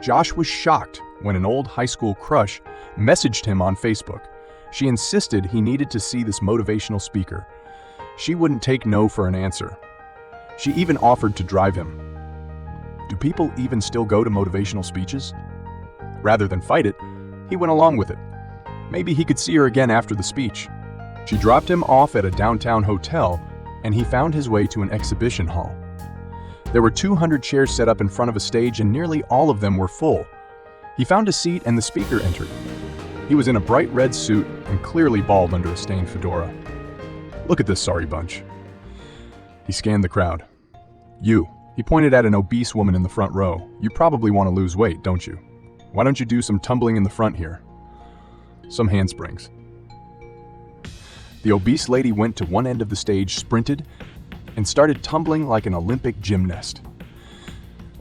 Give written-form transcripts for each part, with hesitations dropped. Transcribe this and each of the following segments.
Josh was shocked when an old high school crush messaged him on Facebook. She insisted he needed to see this motivational speaker. She wouldn't take no for an answer. She even offered to drive him. Do people even still go to motivational speeches? Rather than fight it, he went along with it. Maybe he could see her again after the speech. She dropped him off at a downtown hotel, and he found his way to an exhibition hall. There were 200 chairs set up in front of a stage, and nearly all of them were full. He found a seat and the speaker entered. He was in a bright red suit and clearly bald under a stained fedora. Look at this sorry bunch. He scanned the crowd. You, he pointed at an obese woman in the front row. You probably want to lose weight, don't you? Why don't you do some tumbling in the front here? Some handsprings. The obese lady went to one end of the stage, sprinted, and started tumbling like an Olympic gymnast.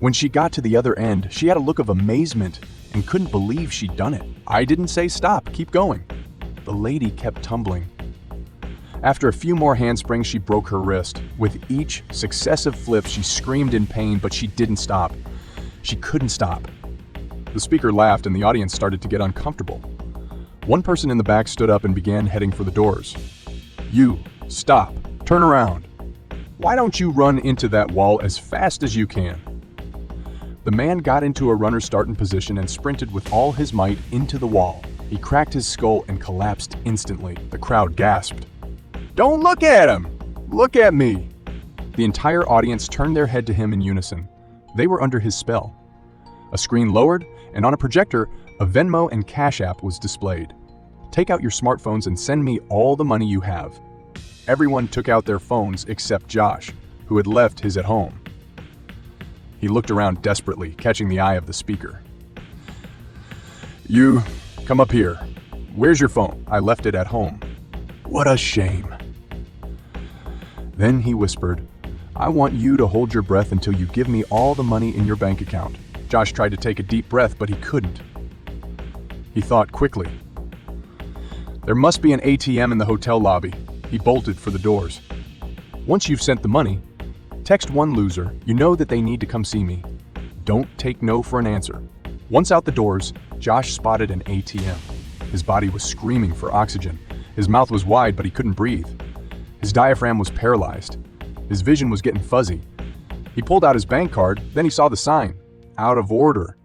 When she got to the other end, she had a look of amazement and couldn't believe she'd done it. I didn't say stop, keep going. The lady kept tumbling. After a few more handsprings, she broke her wrist. With each successive flip, she screamed in pain, but she didn't stop. She couldn't stop. The speaker laughed and the audience started to get uncomfortable. One person in the back stood up and began heading for the doors. You, stop, turn around. Why don't you run into that wall as fast as you can? The man got into a runner's starting position and sprinted with all his might into the wall. He cracked his skull and collapsed instantly. The crowd gasped. Don't look at him! Look at me! The entire audience turned their head to him in unison. They were under his spell. A screen lowered, and on a projector, a Venmo and Cash App was displayed. Take out your smartphones and send me all the money you have. Everyone took out their phones except Josh, who had left his at home. He looked around desperately, catching the eye of the speaker. You, come up here. Where's your phone? I left it at home. What a shame. Then he whispered, I want you to hold your breath until you give me all the money in your bank account. Josh tried to take a deep breath, but he couldn't. He thought quickly. There must be an ATM in the hotel lobby. He bolted for the doors. Once you've sent the money, text one loser you know that they need to come see me. Don't take no for an answer. Once out the doors, Josh spotted an ATM. His body was screaming for oxygen. His mouth was wide, but he couldn't breathe. His diaphragm was paralyzed. His vision was getting fuzzy. He pulled out his bank card, then he saw the sign. Out of order.